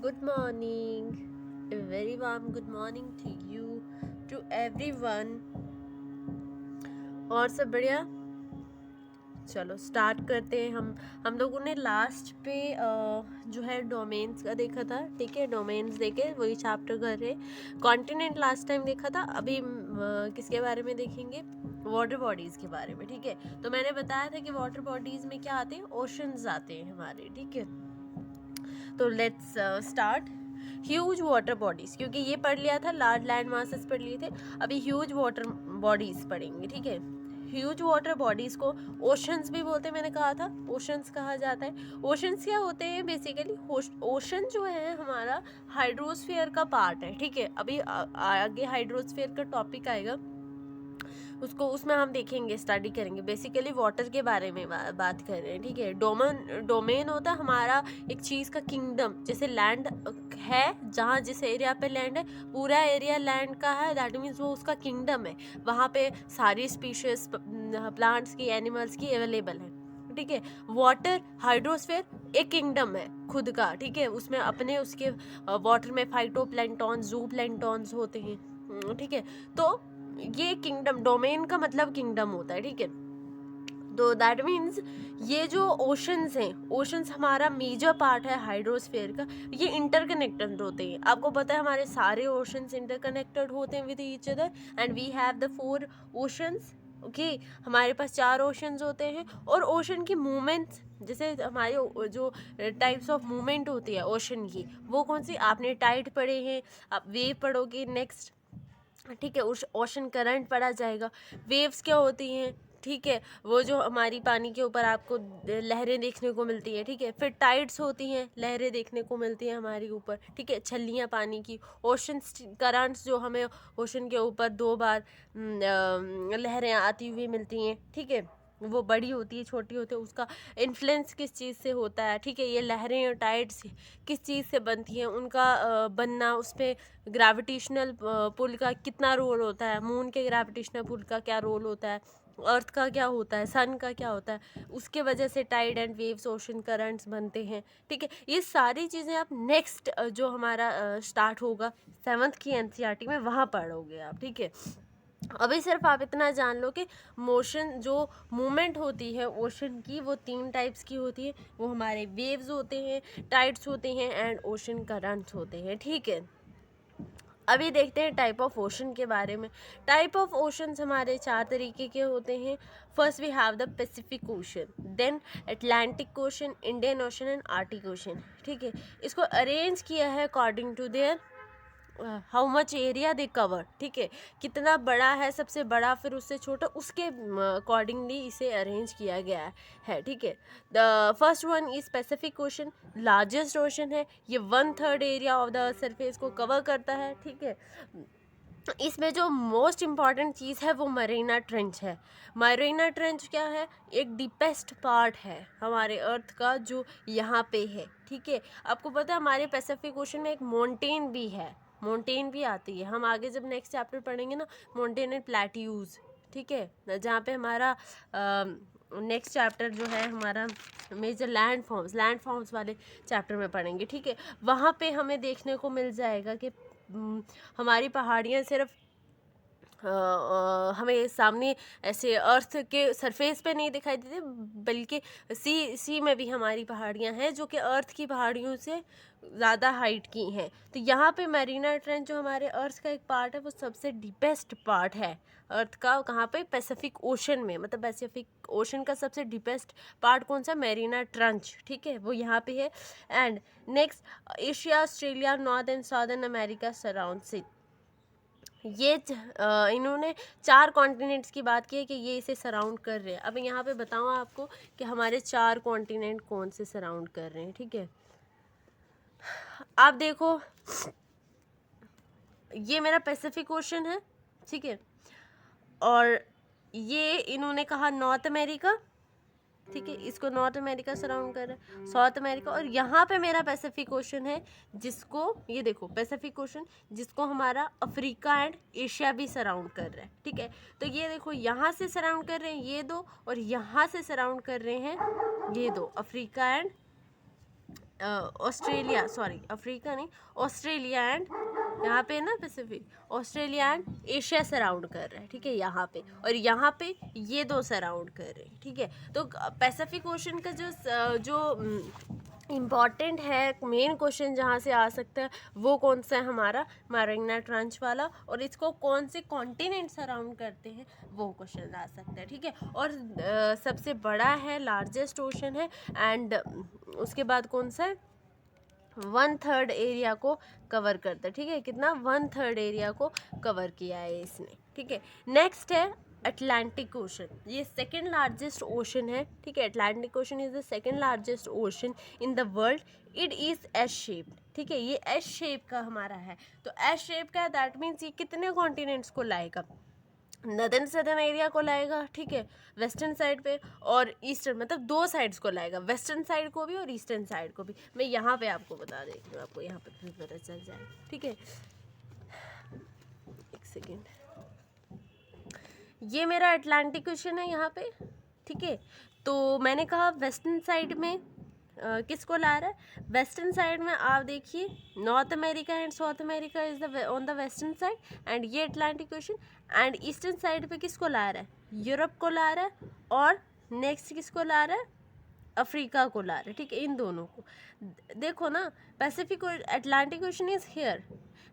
Good morning. A very warm good morning to you, to everyone. और सब बढ़िया। चलो स्टार्ट करते हैं। हम लोगों ने लास्ट पे जो है डोमेन्स का देखा था, ठीक है। डोमेन्स देखे, वही चैप्टर कर रहे। कॉन्टिनेंट लास्ट टाइम देखा था, अभी किसके बारे में देखेंगे? वाटर बॉडीज़ के बारे में, ठीक है। तो मैंने बताया था कि वाटर बॉडीज़ में क्या आते हैं, ओशंस आते हैं हमारे, ठीक है। तो let's start. Huge water bodies, क्योंकि ये पढ़ लिया था, लार्ज लैंड मासेस पढ़ लिए थे, अभी ह्यूज वाटर बॉडीज पढ़ेंगे, ठीक है। ह्यूज वाटर बॉडीज को ओशंस भी बोलते हैं, मैंने कहा था ओशंस कहा जाता है। ओशंस क्या होते हैं बेसिकली? ओशन जो है हमारा हाइड्रोस्फीयर का पार्ट है, ठीक है। अभी आगे हाइड्रोस्फीयर का टॉपिक आएगा, उसको उसमें हम देखेंगे, स्टडी करेंगे। बेसिकली वाटर के बारे में बात कर रहे हैं, ठीक है। डोमेन होता है हमारा एक चीज़ का किंगडम। जैसे लैंड है, जहाँ जिस एरिया पे लैंड है, पूरा एरिया लैंड का है, दैट मीन्स वो उसका किंगडम है। वहाँ पे सारी स्पीशीज प्लांट्स की, एनिमल्स की अवेलेबल है, ठीक है। वाटर हाइड्रोस्फीयर एक किंगडम है खुद का, ठीक है। उसमें अपने उसके वाटर में फाइटो प्लैंटॉन्स, जू प्लैंटॉन्स होते हैं, ठीक है। तो ये किंगडम, डोमेन का मतलब किंगडम होता है, ठीक है। तो दैट मीन्स ये जो ओशंस हैं, ओशंस हमारा मेजर पार्ट है हाइड्रोस्फीयर का। ये इंटरकनेक्टेड होते हैं, आपको पता है हमारे सारे ओशंस इंटरकनेक्टेड होते हैं with each other, and we have the 4 oceans, okay. हमारे पास 4 ओशंस होते हैं। और ओशन की मूवमेंट्स, जैसे हमारे जो टाइप्स ऑफ मूवमेंट होती है ओशन की, वो कौन सी? आपने टाइड पढ़े हैं, आप वेव पढ़ोगे नेक्स्ट, ठीक है। उस ओशन करंट पढ़ा जाएगा। वेव्स क्या होती हैं, ठीक है, वो जो हमारी पानी के ऊपर आपको लहरें देखने को मिलती हैं, ठीक है। फिर टाइड्स होती हैं, लहरें देखने को मिलती हैं हमारे ऊपर, ठीक है, छल्लियाँ पानी की। ओशन करंट्स जो हमें ओशन के ऊपर 2 बार लहरें आती हुई मिलती हैं, ठीक है। वो बड़ी होती है, छोटी होती है, उसका इन्फ्लुएंस किस चीज़ से होता है, ठीक है। ये लहरें और टाइड्स किस चीज़ से बनती हैं, उनका बनना, उस पर ग्रेविटेशनल पुल का कितना रोल होता है, मून के ग्रेविटेशनल पुल का क्या रोल होता है, अर्थ का क्या होता है, सन का क्या होता है, उसके वजह से tide and waves, ocean currents बनते हैं, ठीक है। ये सारी चीज़ें आप नेक्स्ट जो हमारा स्टार्ट होगा 7th की एनसीईआरटी में, वहाँ पढ़ोगे आप, ठीक है। अभी सिर्फ आप इतना जान लो कि मोशन, जो मूवमेंट होती है ओशन की, वो 3 टाइप्स की होती है। वो हमारे वेव्स होते हैं, टाइड्स होते हैं, एंड ओशन करंट्स होते हैं, ठीक है। अभी देखते हैं टाइप ऑफ ओशन के बारे में। टाइप ऑफ ओशंस हमारे 4 तरीके के होते हैं। First we have the Pacific ocean, then Atlantic ocean, Indian ocean and Arctic ocean, ठीक है। इसको अरेंज किया है according to their how much area they cover, ठीक है। कितना बड़ा है सबसे बड़ा, फिर उससे छोटा, उसके अकॉर्डिंगली इसे अरेंज किया गया है, ठीक है। The first one is Pacific ocean, largest ocean है। ये 1/3 एरिया ऑफ द सरफेस को कवर करता है, ठीक है। इसमें जो मोस्ट इम्पॉर्टेंट चीज़ है वो मरीना ट्रेंच है। मरीना ट्रेंच क्या है? एक डीपेस्ट पार्ट है हमारे अर्थ का, जो यहाँ पे है, ठीक है। आपको पता है हमारे पैसिफिक ओशन में एक माउंटेन भी है, माउंटेन भी आती है। हम आगे जब नेक्स्ट चैप्टर पढ़ेंगे ना, माउंटेन एंड प्लेट्यूज, ठीक है, जहाँ पे हमारा नेक्स्ट चैप्टर जो है हमारा मेजर लैंड फॉर्म्स वाले चैप्टर में पढ़ेंगे, ठीक है। वहाँ पे हमें देखने को मिल जाएगा कि हमारी पहाड़ियाँ सिर्फ हमें सामने ऐसे अर्थ के सरफेस पे नहीं दिखाई देती, बल्कि सी में भी हमारी पहाड़ियाँ हैं जो कि अर्थ की पहाड़ियों से ज़्यादा हाइट की हैं। तो यहाँ पे मैरीना ट्रेंच जो हमारे अर्थ का एक पार्ट है, वो सबसे डीपेस्ट पार्ट है अर्थ का। कहाँ पे? पैसिफिक ओशन में। मतलब पैसिफिक ओशन का सबसे डीपेस्ट पार्ट कौन सा? मैरीना ट्रेंच, ठीक है, वो यहाँ पे है। And next, Asia, Australia, north and southern America surrounds it. ये इन्होंने 4 कॉन्टिनेंट्स की बात की है कि ये इसे सराउंड कर रहे हैं। अब यहाँ पे बताऊँ आपको कि हमारे 4 कॉन्टिनेंट कौन से सराउंड कर रहे हैं, ठीक है। आप देखो, ये मेरा पैसिफिक ओशन है, ठीक है, और ये इन्होंने कहा नॉर्थ अमेरिका, ठीक है, इसको नॉर्थ अमेरिका सराउंड कर रहा है, साउथ अमेरिका, और यहाँ पे मेरा पैसिफिक ओशन है, जिसको ये देखो पैसिफिक ओशन, जिसको हमारा अफ्रीका एंड एशिया भी सराउंड कर रहा है, ठीक है। तो ये देखो, यहाँ से सराउंड कर रहे हैं ये दो, और यहाँ से सराउंड कर रहे हैं ये दो, Africa and Australia, sorry Africa नहीं, ऑस्ट्रेलिया एंड यहाँ पे ना Pacific, Australia and Asia surround कर रहा है, ठीक है, यहाँ पे, और यहाँ पे ये दो सराउंड कर रहे हैं, ठीक है। तो पैसिफिक ओशन का जो इम्पॉर्टेंट है, मेन क्वेश्चन जहाँ से आ सकता है वो कौन सा है, हमारा मैरियाना ट्रंच वाला, और इसको कौन से कॉन्टिनेंट सराउंड करते हैं वो क्वेश्चन आ सकता है, ठीक है। और सबसे बड़ा है, लार्जेस्ट ओशन है, एंड उसके बाद कौन सा है, 1/3 एरिया को कवर करता है, ठीक है, कितना 1/3 एरिया को कवर किया है इसने, ठीक है। नेक्स्ट है अटलांटिक ओशन, ये सेकेंड लार्जेस्ट ओशन है, ठीक है। Atlantic ocean is the second largest ocean in the world, it is S shaped, ठीक है, ये एस शेप का हमारा है। तो एस शेप का है, दैट मीन्स ये कितने कॉन्टिनेंट्स को लाएगा, नदर्न सदर्न एरिया को लाएगा, ठीक है, वेस्टर्न साइड पे, और ईस्टर्न, मतलब दो साइड्स को लाएगा, वेस्टर्न साइड को भी और ईस्टर्न साइड को भी। मैं यहाँ पे आपको बता देती हूँ, आपको यहाँ पे फिर पता चल जाए, ठीक है। एक सेकेंड, ये मेरा अटलांटिक ओशन है यहाँ पे, ठीक है। तो मैंने कहा वेस्टर्न साइड में किसको ला रहा है, वेस्टर्न साइड में आप देखिए north America and south America is the on the western side, and ये Atlantic ocean, and eastern side पे किसको ला रहा है, यूरोप को ला रहा है, और नेक्स्ट किसको ला रहा है, अफ्रीका को ला रहा है, ठीक है, इन दोनों को। देखो ना, पैसिफिक और Atlantic ocean is here,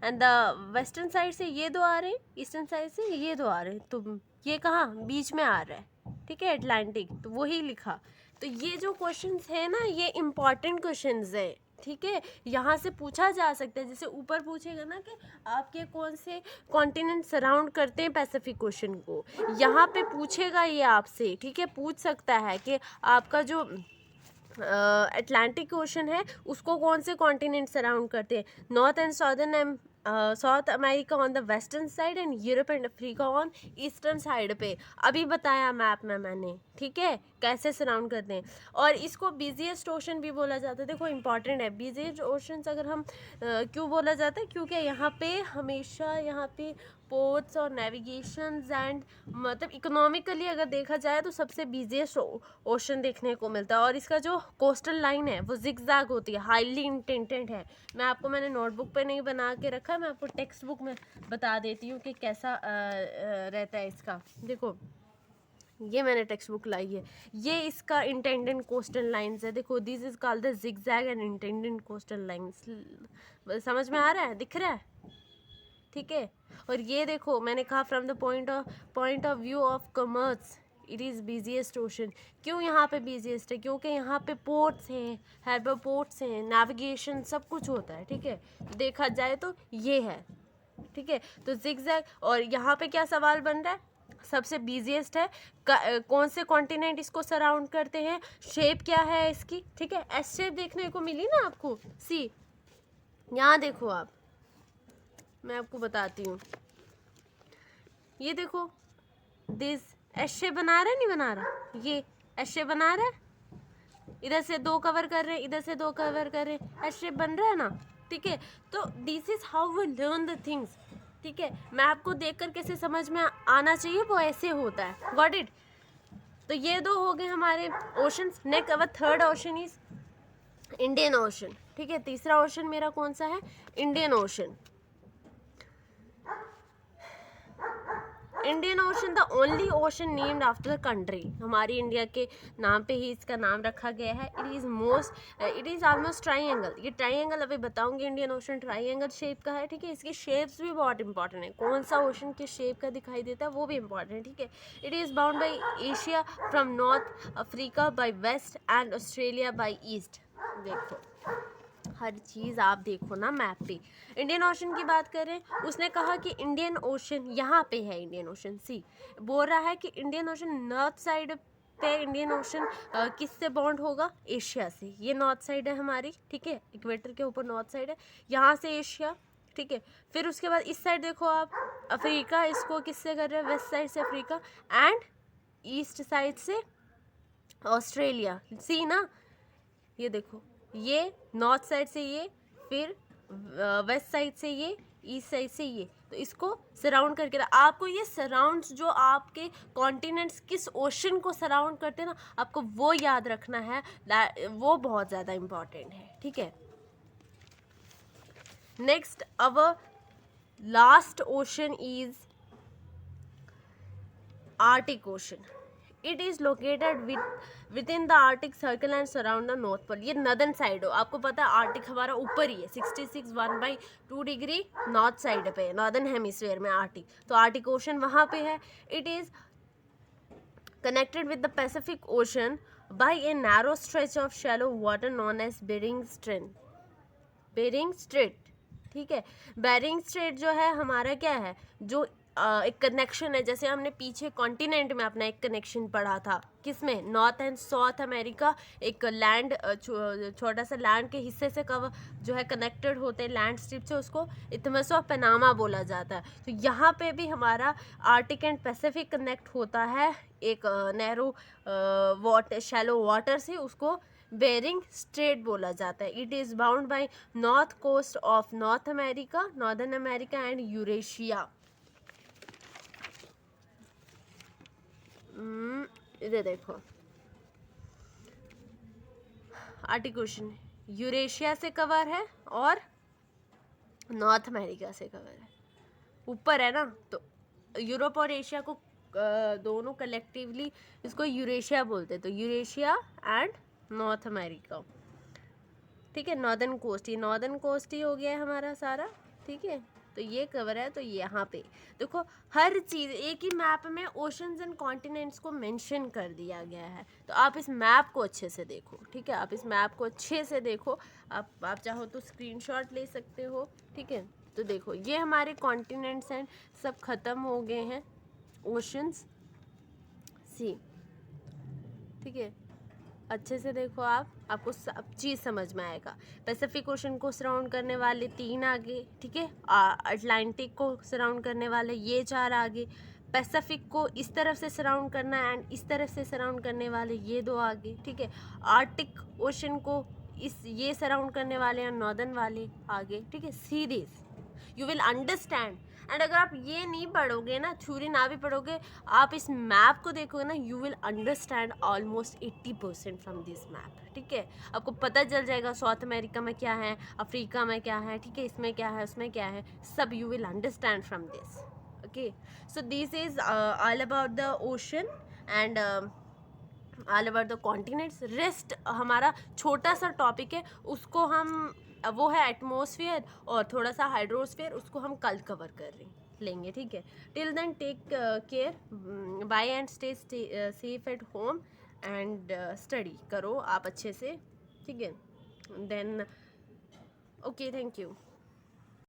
and the western side से ये दो आ रहे हैं, ईस्टर्न साइड से ये दो आ रहे हैं, तो ये कहाँ बीच में आ रहा है, ठीक है, अटलांटिक, तो वही लिखा। तो ये जो क्वेश्चंस है ना, ये इम्पॉर्टेंट क्वेश्चंस है, ठीक है, यहाँ से पूछा जा सकता है, जैसे ऊपर पूछेगा ना कि आपके कौन से कॉन्टिनेंट सराउंड करते हैं पैसिफिक ओशन को, यहाँ पे पूछेगा ये आपसे, ठीक है, पूछ सकता है कि आपका जो अटलांटिक ओशन है उसको कौन से कॉन्टिनेंट सराउंड करते हैं, north and southern, south America on the western side and Europe and Africa on eastern side पे, अभी बताया मैप में मैंने, ठीक है, कैसे सराउंड करते हैं। और इसको बिजिएस्ट ओशन भी बोला जाता है, देखो इंपॉर्टेंट है, बिजिएस्ट ओशंस अगर हम क्यों बोला जाता है, क्योंकि यहाँ पे हमेशा यहाँ पे पोर्ट्स और नेविगेशंस एंड मतलब इकोनॉमिकली अगर देखा जाए तो सबसे बिजिएस्ट ओशन देखने को मिलता है, और इसका जो कोस्टल लाइन है वो जिगजैग होती है, हाईली इंटेंटेड है। मैंने नोटबुक पे नहीं बना के रखा, मैं आपको टेक्स्ट बुक में बता देती हूँ कि कैसा रहता है इसका। देखो ये मैंने टेक्स्ट बुक लाई है, ये इसका इंटेंडेंट कोस्टल लाइंस है, देखो this is called the zigzag and intended coastal lines, समझ में आ रहा है, दिख रहा है, ठीक है। और ये देखो मैंने कहा from the point of view of commerce it is busiest ocean, क्यों यहाँ पे बिजिएस्ट है, क्योंकि यहाँ पे पोर्ट्स हैं, हार्बर पोर्ट्स हैं, नेविगेशन सब कुछ होता है, ठीक है, देखा जाए तो ये है, ठीक है। तो जिगजैग, और यहाँ पे क्या सवाल बन रहा है, सबसे बिजिएस्ट है, कौन से कॉन्टिनेंट इसको सराउंड करते हैं, शेप क्या है इसकी, ठीक है, एस शेप देखने को मिली ना आपको, सी यहाँ देखो आप, मैं आपको बताती हूँ, ये देखो दिस एस शेप बना रहा है, नहीं बना रहा, ये एस शेप बना रहा है, इधर से दो कवर कर रहे हैं, इधर से दो कवर कर रहे हैं, एस शेप बन रहा है ना, ठीक है। तो this is how we learn the things, ठीक है, मैं आपको देखकर कैसे समझ में आना चाहिए वो ऐसे होता है, गॉट इट। तो ये दो हो गए हमारे oceans. Next our third ocean is Indian ocean, ठीक है, तीसरा ओशन मेरा कौन सा है, Indian ocean. Indian ocean the only ocean named after the country, हमारी इंडिया के नाम पे ही इसका नाम रखा गया है। इट इज़ ऑलमोस्ट ट्राइंगल, ये ट्राइंगल अभी बताऊंगी, इंडियन ओशन ट्राइंगल शेप का है, ठीक है। इसके शेप्स भी बहुत इंपॉर्टेंट है, कौन सा ओशन किस शेप का दिखाई देता है वो भी इंपॉर्टेंट है, ठीक है। It is bound by Asia from north, Africa by west and Australia by east. देखो हर चीज़ आप देखो ना मैप पे। इंडियन ओशन की बात करें, उसने कहा कि इंडियन ओशन यहाँ पे है, इंडियन ओशन सी बोल रहा है कि इंडियन ओशन नॉर्थ साइड पे, इंडियन ओशन किससे बॉन्ड होगा, एशिया से, ये नॉर्थ साइड है हमारी, ठीक है, इक्वेटर के ऊपर नॉर्थ साइड है, यहाँ से एशिया, ठीक है। फिर उसके बाद इस साइड देखो आप, अफ्रीका, इसको किससे कर रहे हैं, वेस्ट साइड से अफ्रीका, एंड ईस्ट साइड से ऑस्ट्रेलिया, सी ना, ये देखो ये नॉर्थ साइड से ये, फिर वेस्ट साइड से ये, ईस्ट साइड से ये, तो इसको सराउंड करके आपको ये सराउंड्स जो आपके कॉन्टिनेंट्स किस ओशन को सराउंड करते हैं ना, आपको वो याद रखना है, वो बहुत ज़्यादा इम्पॉर्टेंट है। ठीक है। Next our last ocean is Arctic ocean. It is located within the Arctic circle and surround the north pole. ये नदर्न साइड हो, आपको पता है आर्टिक हमारा ऊपर ही है 66 1/2 नॉर्थ साइड पे है, नॉर्दर्न हेमिस्फीयर में आर्टिक. तो आर्टिक ओशन वहाँ पे है. It is connected with the Pacific Ocean by a narrow stretch of shallow water known as Bering Strait. ठीक है. बेरिंग स्ट्रेट जो है हमारा क्या है, जो एक कनेक्शन है. जैसे हमने पीछे कॉन्टिनेंट में अपना एक कनेक्शन पढ़ा था, किसमें, नॉर्थ एंड साउथ अमेरिका. एक लैंड छोटा सा लैंड के हिस्से से कवर जो है कनेक्टेड होते हैं लैंड स्ट्रिप से, उसको इथमस ऑफ पनामा बोला जाता है. तो यहाँ पे भी हमारा आर्टिक एंड पैसिफिक कनेक्ट होता है एक नैरो वाटर शैलो वाटर से, उसको बेरिंग स्ट्रेट बोला जाता है. It is bound by north coast of North America, northern America and Eurasia. इधर देखो, आर्टिक ओशन यूरेशिया से कवर है और नॉर्थ अमेरिका से कवर है. ऊपर है ना, तो यूरोप और एशिया को दोनों कलेक्टिवली इसको यूरेशिया बोलते हैं. तो यूरेशिया एंड नॉर्थ अमेरिका. ठीक है. नॉर्दर्न कोस्ट, ये नॉर्दर्न कोस्ट ही हो गया है हमारा सारा. ठीक है. तो ये कवर है. तो यहाँ पे देखो हर चीज़ एक ही मैप में ओशंस एंड कॉन्टिनेंट्स को मेंशन कर दिया गया है. तो आप इस मैप को अच्छे से देखो. ठीक है. आप इस मैप को अच्छे से देखो. आप चाहो तो स्क्रीनशॉट ले सकते हो. ठीक है. तो देखो ये हमारे कॉन्टिनेंट्स एंड सब ख़त्म हो गए हैं. ओशंस सी. ठीक है. अच्छे से देखो आपको सब चीज़ समझ में आएगा. पैसिफिक ओशन को सराउंड करने वाले 3 आगे. ठीक है. अटलांटिक को सराउंड करने वाले ये 4 आगे. पैसिफिक को इस तरफ से सराउंड करना एंड इस तरफ से सराउंड करने वाले ये 2 आगे. ठीक है. आर्टिक ओशन को ये सराउंड करने वाले हैं नॉर्दर्न वाले आगे. ठीक है. See this you will understand. And अगर आप ये नहीं पढ़ोगे ना, थ्योरी ना भी पढ़ोगे, आप इस मैप को देखोगे ना, you will understand almost 80% from this map. ठीक है. आपको पता चल जाएगा साउथ अमेरिका में क्या है, अफ्रीका में क्या है. ठीक है. इसमें क्या है, उसमें क्या है, सब you will understand from this. Okay. So this is all about the ocean and all about the continents. Rest हमारा छोटा सा टॉपिक है, उसको हम वो है एटमॉस्फेयर और थोड़ा सा हाइड्रोस्फेयर, उसको हम कल कवर कर लेंगे. ठीक है. Till then take care, bye and stay safe at home and study करो आप अच्छे से. ठीक है. Then okay, thank you.